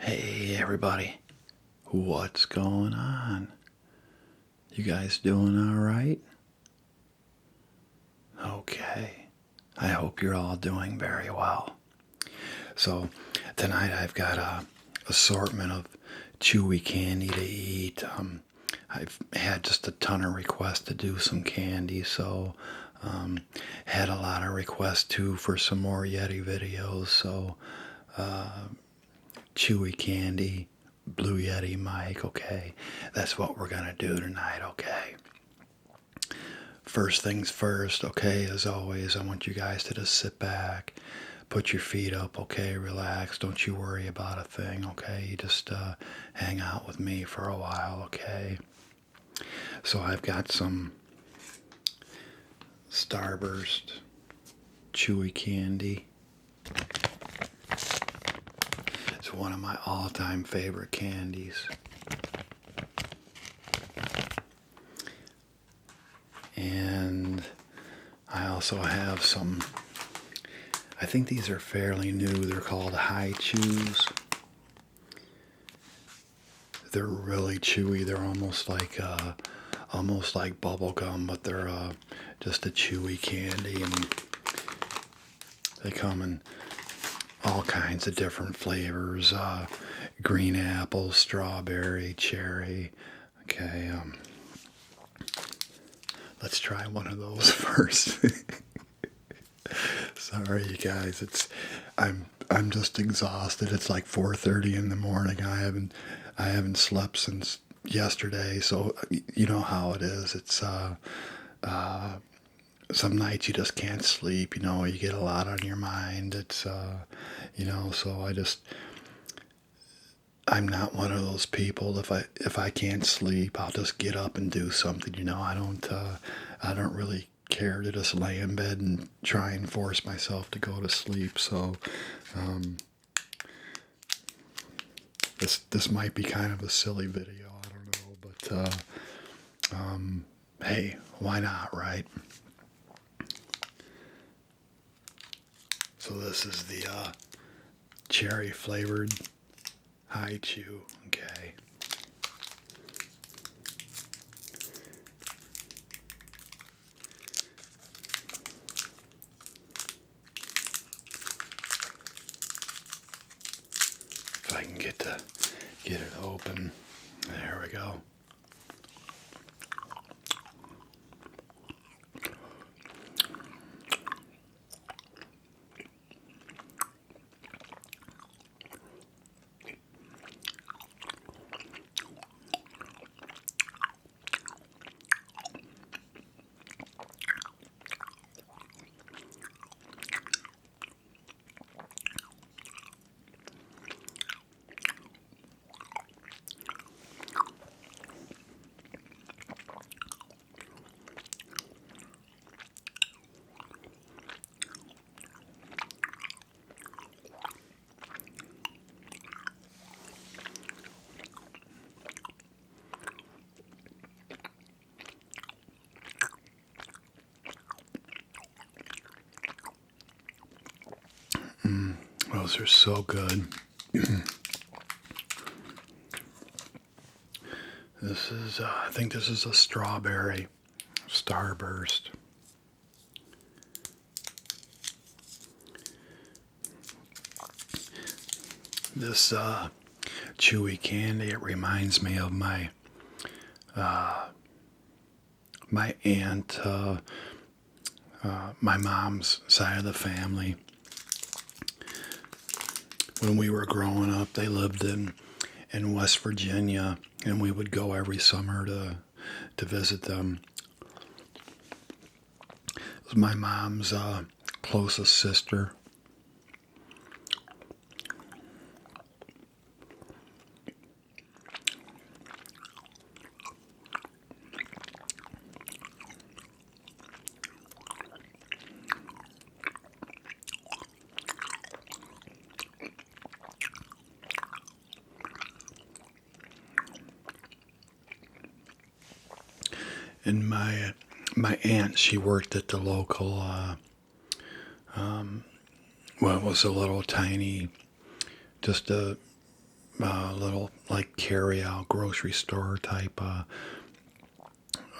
Hey everybody, what's going on? You guys doing alright? Okay, I hope you're all doing very well. So, tonight I've got a assortment of chewy candy to eat. I've had just a ton of requests to do some candy, so had a lot of requests too for some more Yeti videos, so chewy candy, Blue Yeti mic, okay? That's what we're gonna do tonight, okay? First things first, okay? As always, I want you guys to just sit back, put your feet up, okay? Relax, don't you worry about a thing, okay? You just hang out with me for a while, okay? So I've got some Starburst chewy candy. It's one of my all-time favorite candies. And I also have some, I think these are fairly new. They're called High Chews. They're really chewy. They're almost like bubble gum, but they're just a chewy candy, and they come in all kinds of different flavors: green apple, strawberry, cherry. Okay, let's try one of those first. Sorry, you guys. I'm just exhausted. It's like 4:30 in the morning. I haven't slept since yesterday, so you know how it is. It's some nights you just can't sleep. You know, you get a lot on your mind. It's so I'm not one of those people. If I can't sleep, I'll just get up and do something. You know, I don't really care to just lay in bed and try and force myself to go to sleep. So this might be kind of a silly video. I don't know, but hey, why not, right? So this is the cherry flavored High Chew. Okay. If I can get it open. There we go. Those are so good. This is, I think this is a strawberry Starburst. This chewy candy, it reminds me of my aunt, my mom's side of the family. When we were growing up, they lived in West Virginia, and we would go every summer to visit them. It was my mom's closest sister. And my aunt, she worked at the local, well, it was a little tiny, just a little like carry out grocery store type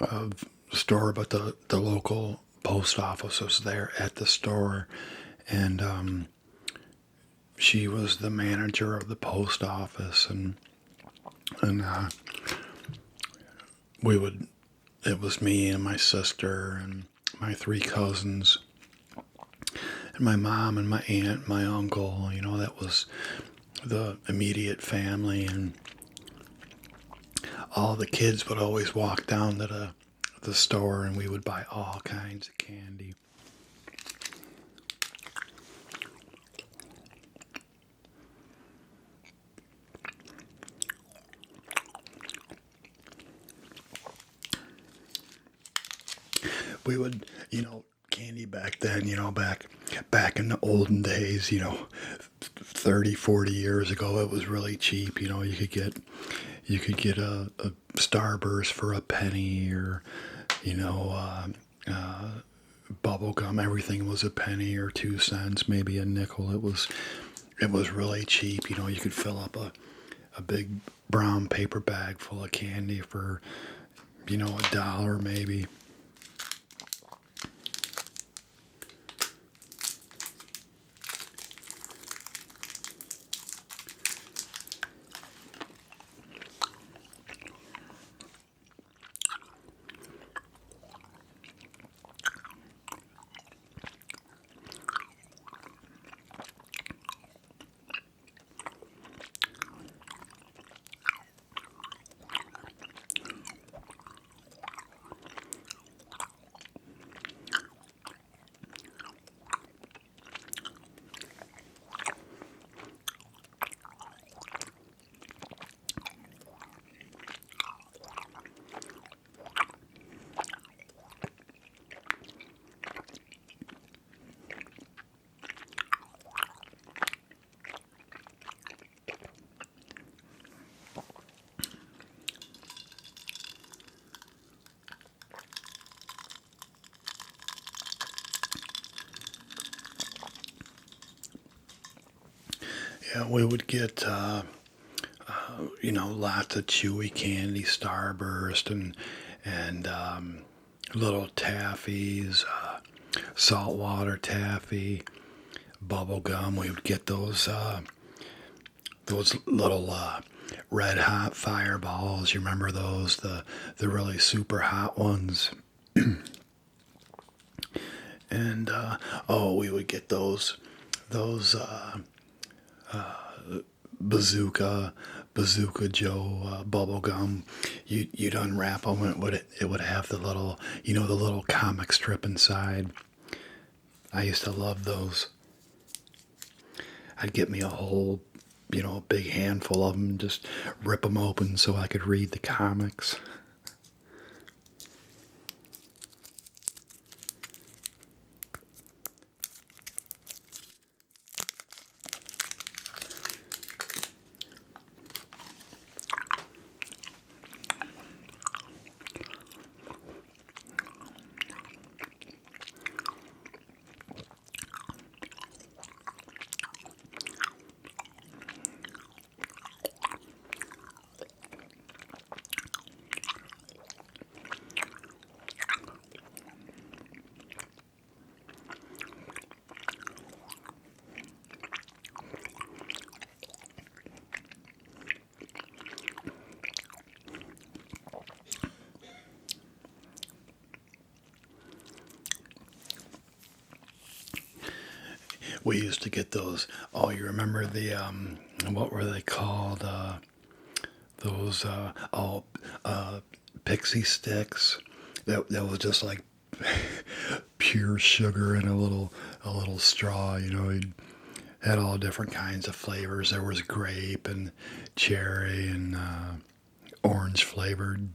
of store, but the local post office was there at the store, and she was the manager of the post office, and we would. It was me and my sister and my three cousins and my mom and my aunt, my uncle. You know, that was the immediate family, and all the kids would always walk down to the store, and we would buy all kinds of candy. We would, candy back then, back in the olden days, 30, 40 years ago, it was really cheap. You could get a Starburst for a penny, or you know, bubble gum. Everything was a penny or 2 cents, maybe a nickel. It was really cheap. You could fill up a big brown paper bag full of candy for $1 maybe. Yeah, we would get lots of chewy candy, Starburst, and little taffies, saltwater taffy, bubble gum. We would get those little red hot fireballs. You remember those? The really super hot ones. And oh, we would get those bazooka bazooka Joe bubble gum. You'd unwrap them, and it would have the little comic strip inside. I used to love those. I'd get me a whole big handful of them, just rip them open so I could read the comics. We used to get those. Oh, you remember what were they called? Those pixie sticks. That was just like pure sugar in a little straw. It had all different kinds of flavors. There was grape and cherry and orange flavored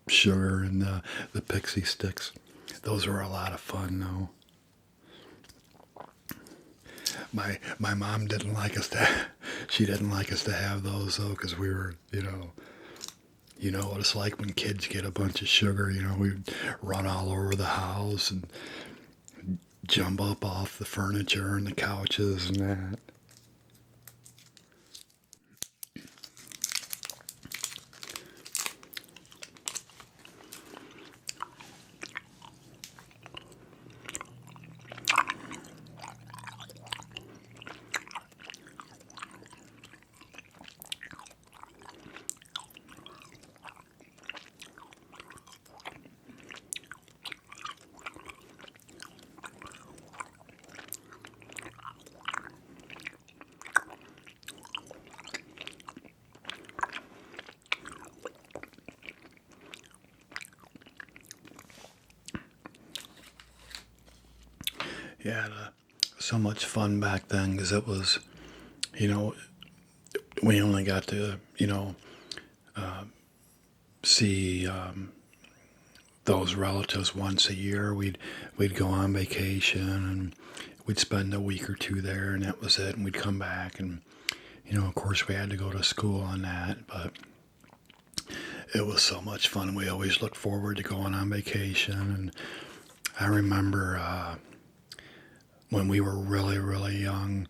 sugar and the pixie sticks. Those were a lot of fun, though. My mom didn't like us to. She didn't like us to have those though, because we were, you know what it's like when kids get a bunch of sugar. We'd run all over the house and jump up off the furniture and the couches and that. Yeah, so much fun back then because it was, you know, we only got to, see those relatives once a year. We'd go on vacation and we'd spend a week or two there, and that was it. And we'd come back, and of course, we had to go to school on that, but it was so much fun. We always looked forward to going on vacation. And I remember when we were really, really young,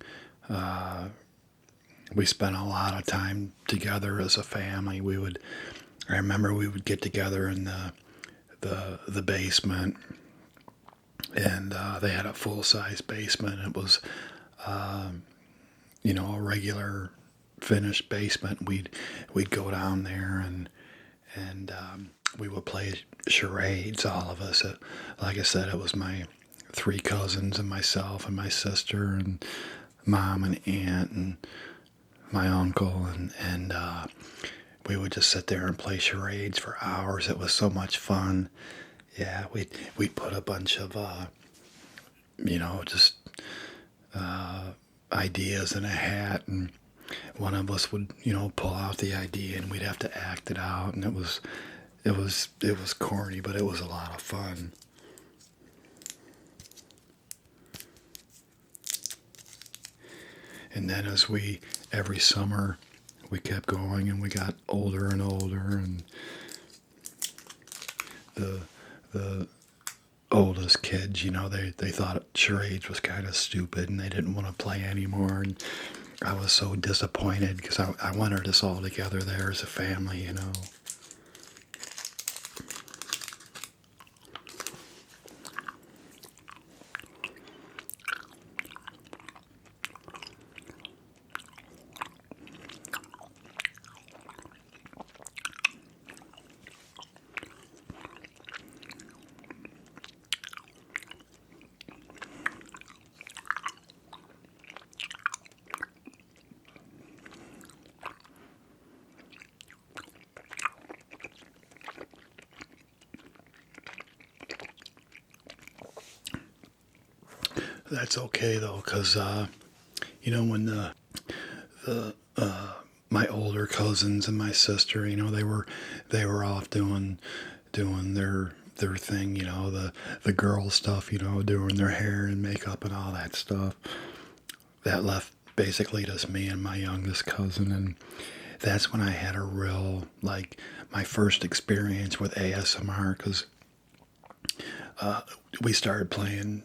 we spent a lot of time together as a family. I remember we would get together in the basement, and they had a full size basement. It was, a regular finished basement. We'd go down there and we would play charades, all of us. Like I said, it was my three cousins and myself and my sister and mom and aunt and my uncle, and we would just sit there and play charades for hours. It was so much fun. Yeah, we'd put a bunch of just ideas in a hat, and one of us would pull out the idea, and we'd have to act it out, and it was corny, but it was a lot of fun. And then every summer we kept going, and we got older and older, and the oldest kids, they thought charades was kind of stupid, and they didn't want to play anymore. And I was so disappointed because I wanted us all together there as a family. That's okay though, because when my older cousins and my sister, they were off doing their thing, the girl stuff, doing their hair and makeup and all that stuff. That left basically just me and my youngest cousin, and that's when I had a real, like, my first experience with ASMR, because we started playing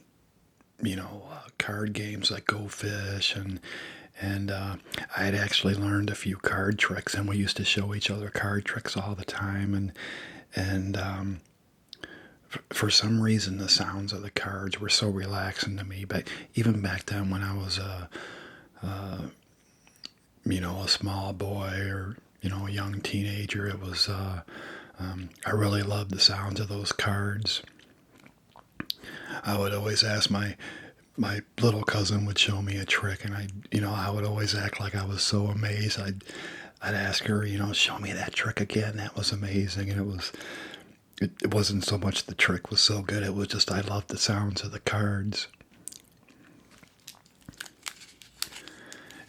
card games like Go Fish, and I had actually learned a few card tricks, and we used to show each other card tricks all the time, and for some reason the sounds of the cards were so relaxing to me. But even back then, when I was a small boy, or a young teenager, it was I really loved the sounds of those cards. I would always ask my little cousin would show me a trick, and I would always act like I was so amazed. I'd ask her, show me that trick again. That was amazing. And it wasn't so much the trick was so good. It was just I loved the sounds of the cards.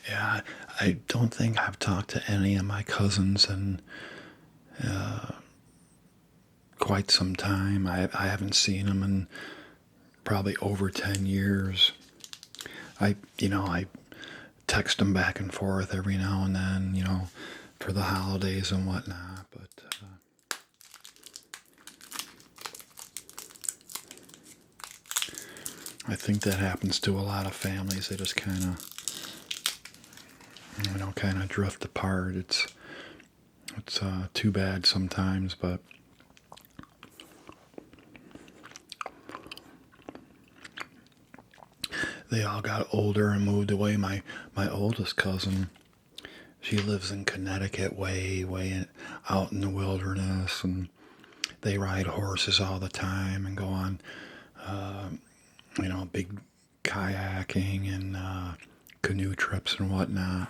Yeah, I don't think I've talked to any of my cousins in quite some time. I haven't seen them in probably over 10 years. I text them back and forth every now and then, for the holidays and whatnot. But I think that happens to a lot of families. They just kind of drift apart. It's too bad sometimes, but they all got older and moved away. My oldest cousin, she lives in Connecticut, way out in the wilderness, and they ride horses all the time and go on, big kayaking and canoe trips and whatnot.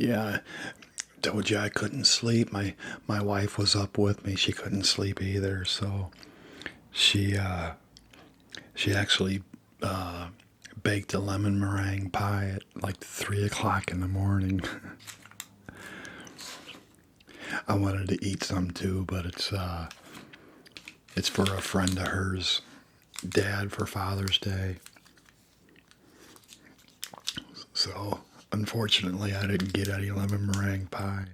Yeah, told you I couldn't sleep. My wife was up with me. She couldn't sleep either, so she she actually uh, baked a lemon meringue pie at like 3 o'clock in the morning. I wanted to eat some too, but it's for a friend of hers, dad, for Father's Day. So unfortunately, I didn't get any lemon meringue pie.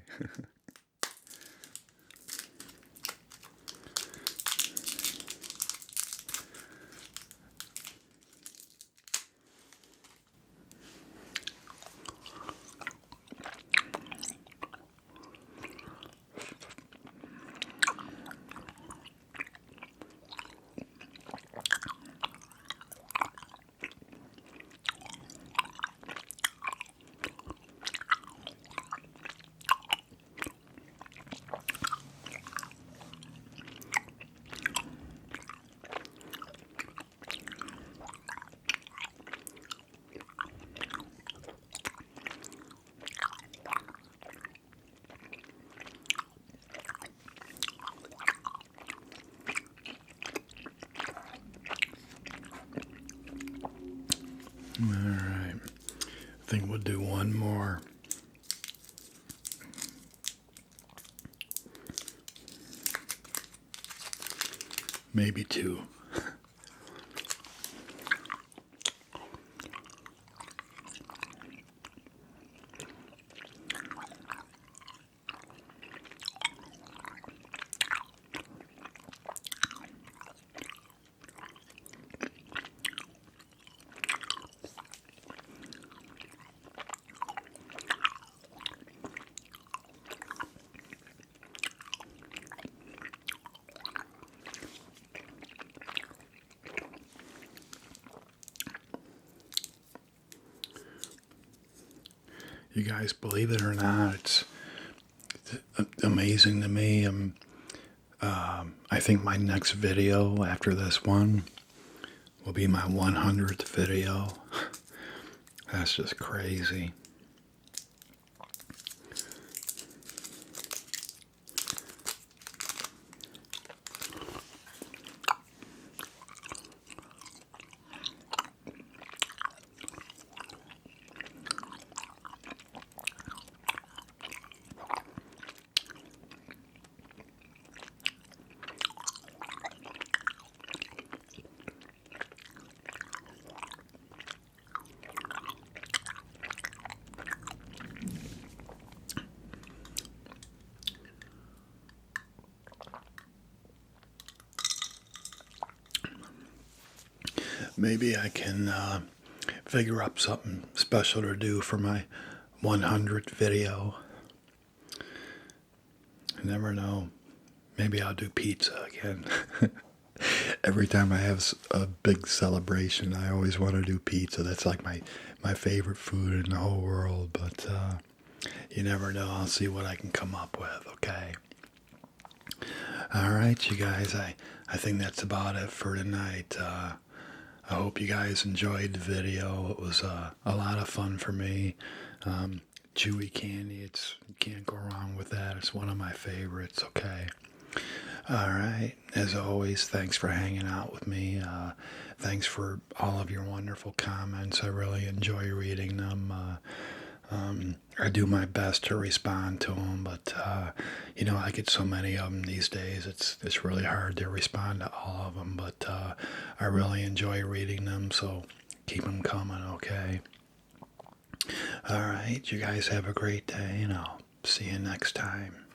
All right, I think we'll do one more. Maybe two. You guys, believe it or not, it's amazing to me. I think my next video after this one will be my 100th video. That's just crazy. Maybe I can figure up something special to do for my 100th video. I never know. Maybe I'll do pizza again. Every time I have a big celebration, I always want to do pizza. That's like my favorite food in the whole world. But you never know. I'll see what I can come up with, okay? All right, you guys. I think that's about it for tonight. I hope you guys enjoyed the video. It was a lot of fun for me. Chewy candy, you can't go wrong with that. It's one of my favorites, okay? All right. As always, thanks for hanging out with me. Thanks for all of your wonderful comments. I really enjoy reading them. I do my best to respond to them, but I get so many of them these days. It's really hard to respond to all of them, but I really enjoy reading them. So keep them coming, okay? All right, you guys have a great day, and I'll see you next time.